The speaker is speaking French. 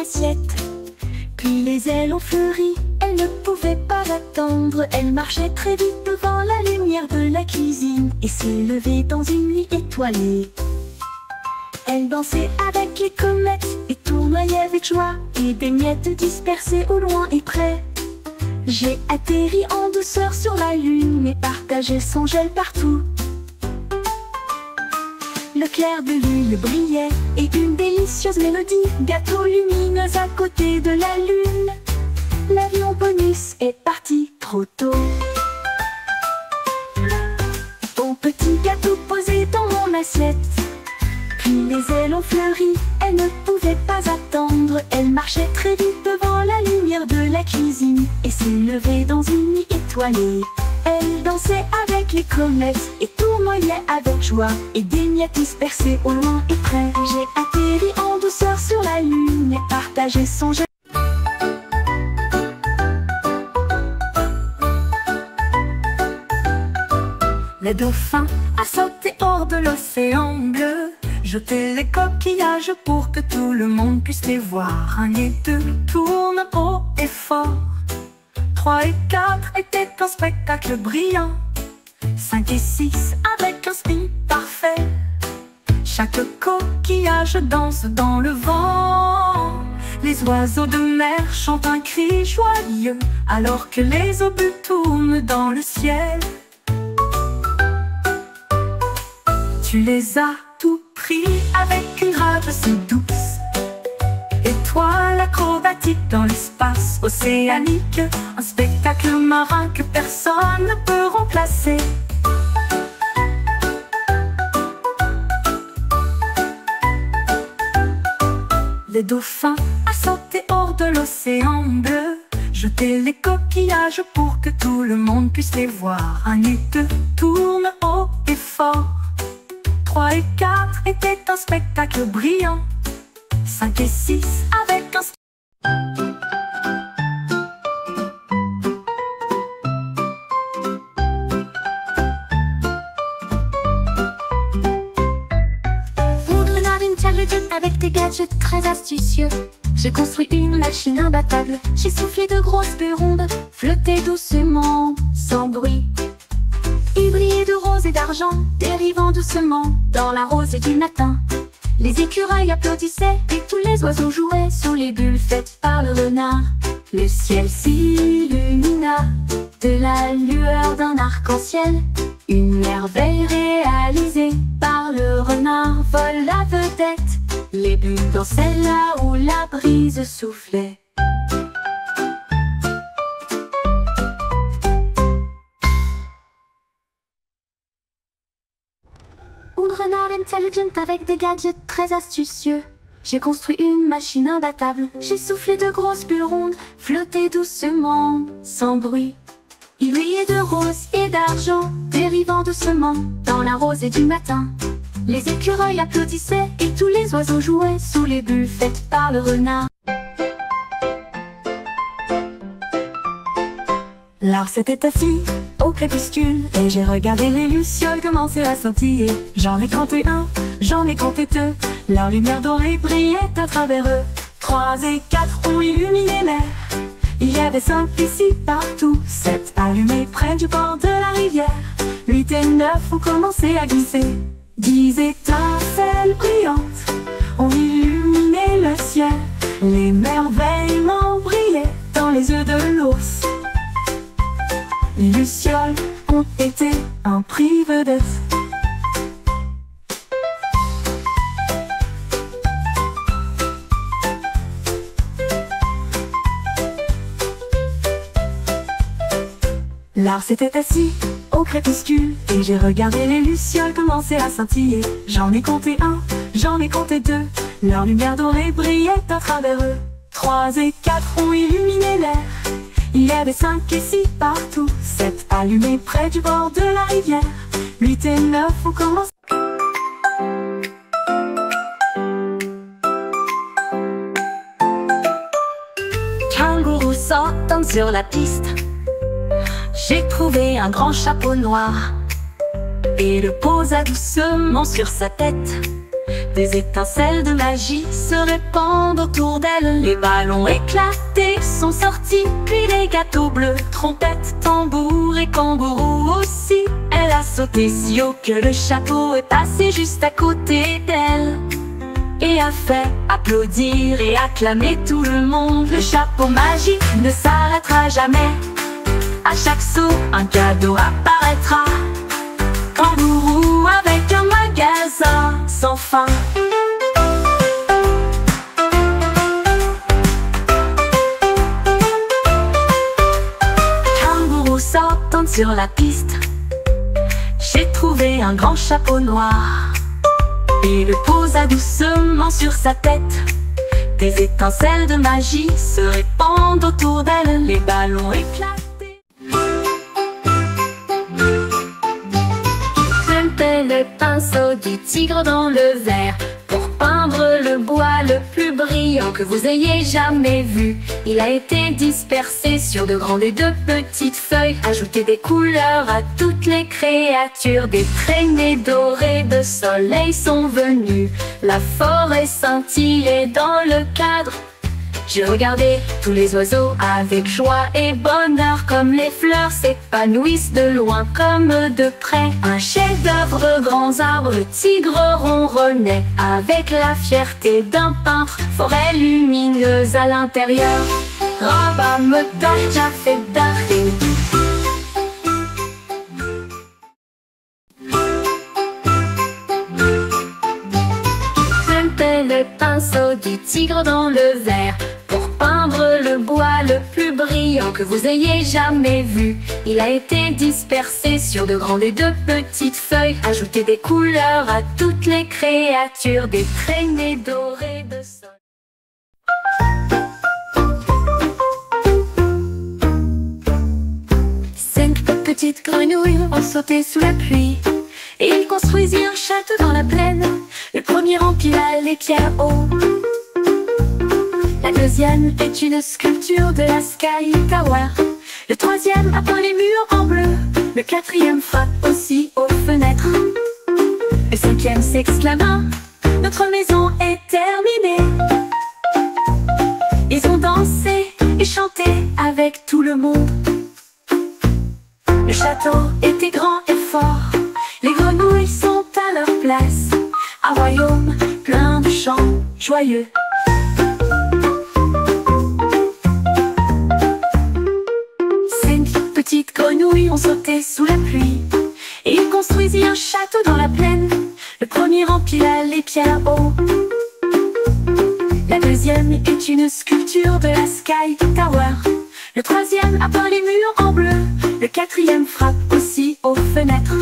assiette. Puis les ailes ont fleuri, elle ne pouvait pas attendre. Elle marchait très vite devant la lumière de la cuisine et s'est levée dans une nuit étoilée. Elle dansait avec les comètes et tournoyait avec joie, et des miettes dispersées au loin et près. J'ai atterri en douceur sur la lune et partagé son gel partout. Le clair de lune brillait et une délicieuse mélodie, gâteau lumineuse à côté de la lune. L'avion bonus est parti trop tôt. Ton petit gâteau posé dans mon assiette. Puis les ailes ont fleuri, elle ne pouvait pas attendre. Elle marchait très vite devant la lumière de la cuisine et s'est levée dans une nuit étoilée. Elle dansait avec les comètes et tournoyait avec joie, et des miettes dispersées au loin et près. J'ai atterri en douceur sur la lune et partagé son gel. Le dauphin a sauté hors de l'océan bleu, jeté les coquillages pour que tout le monde puisse les voir. 1 et 2 tournent haut et fort. 3 et 4 étaient un spectacle brillant. 5 et 6 avec un spin parfait. Chaque coquillage danse dans le vent. Les oiseaux de mer chantent un cri joyeux alors que les obus tournent dans le ciel. Tu les as tout pris avec une grâce si douce. Étoile acrobatique dans l'espace océanique, un spectacle marin que personne ne peut remplacer. Le dauphin a sauté hors de l'océan bleu, jeté les coquillages pour que tout le monde puisse les voir. 1 et 2 tournent haut et fort. 3 et 4 étaient un spectacle brillant. 5 et 6 avec un... Renard intelligent avec des gadgets très astucieux. J'ai construit une machine imbattable. J'ai soufflé de grosses bulles rondes, flotté doucement, sans bruit. Il brillait de rose et d'argent, dérivant doucement dans la rosée du matin. Les écureuils applaudissaient et tous les oiseaux jouaient sur les bulles faites par le renard. Le ciel s'illumina de la lueur d'un arc-en-ciel. Une merveille réalisée par le renard vole la vedette. Les bulles dansaient là où la brise soufflait. Un renard intelligent avec des gadgets très astucieux. J'ai construit une machine imbattable. J'ai soufflé de grosses bulles rondes, flotté doucement, sans bruit. Il brillait de rose et d'argent, dérivant doucement dans la rosée du matin. Les écureuils applaudissaient et tous les oiseaux jouaient sous les bulles faites par le renard. L'arbre s'était assis au crépuscule et j'ai regardé les lucioles commencer à scintiller. J'en ai compté 1, j'en ai compté 2. Leur lumière dorée brillait à travers eux. 3 et 4 ont illuminé l'air. Il y avait 5 ici partout. 7 allumés près du bord de la rivière. 8 et 9 ont commencé à glisser. 10 étincelles brillantes ont illuminé le ciel. L'émerveillement brillait dans les yeux de l'ours. Les lucioles ont été un prix vedette. L'arbre s'était assis au crépuscule et j'ai regardé les lucioles commencer à scintiller. J'en ai compté 1, j'en ai compté 2. Leur lumière dorée brillait à travers eux. 3 et 4 ont illuminé l'air. Il y avait 5 et 6 partout. 7 allumés près du bord de la rivière. 8 et 9 ont commencé. Kangourou sautant sur la piste. J'ai trouvé un grand chapeau noir et le posa doucement sur sa tête. Des étincelles de magie se répandent autour d'elle. Les ballons éclatés sont sortis, puis les gâteaux bleus, trompettes, tambours et kangourous aussi. Elle a sauté si haut que le chapeau est passé juste à côté d'elle et a fait applaudir et acclamer tout le monde. Le chapeau magique ne s'arrêtera jamais. À chaque saut, un cadeau apparaîtra. Kangourou avec un magasin sans fin. Kangourou sortant sur la piste. J'ai trouvé un grand chapeau noir et le posa doucement sur sa tête. Des étincelles de magie se répandent autour d'elle. Les ballons éclatés. C'était le pinceau du tigre dans le verre pour peindre le bois le plus brillant que vous ayez jamais vu. Il a été dispersé sur de grandes et de petites feuilles. Ajouter des couleurs à toutes les créatures. Des traînées dorées de soleil sont venues. La forêt scintillait dans le cadre. J'ai regardé tous les oiseaux avec joie et bonheur. Comme les fleurs s'épanouissent de loin comme de près. Un chef-d'œuvre de grands arbres, le tigre ronronnait avec la fierté d'un peintre. Forêt lumineuse à l'intérieur. Rabba me darja fait d'arrêt. C'était le pinceau du tigre dans le verre pour peindre le bois le plus brillant que vous ayez jamais vu. Il a été dispersé sur de grandes et de petites feuilles. Ajouter des couleurs à toutes les créatures. Des traînées dorées de sol. Cinq petites grenouilles ont sauté sous la pluie et ils construisirent un château dans la plaine. Le premier empila les pierres hauts. La deuxième est une sculpture de la Sky Tower. Le troisième a peint les murs en bleu. Le quatrième frappe aussi aux fenêtres. Le cinquième s'exclama: notre maison est terminée. Ils ont dansé et chanté avec tout le monde. Le château était grand et fort. Les grenouilles sont à leur place. Un royaume plein de chants joyeux. Petites grenouilles ont sauté sous la pluie et ils construisirent un château dans la plaine. Le premier empila les pierres hauts. La deuxième est une sculpture de la Sky Tower. Le troisième a peint les murs en bleu. Le quatrième frappe aussi aux fenêtres.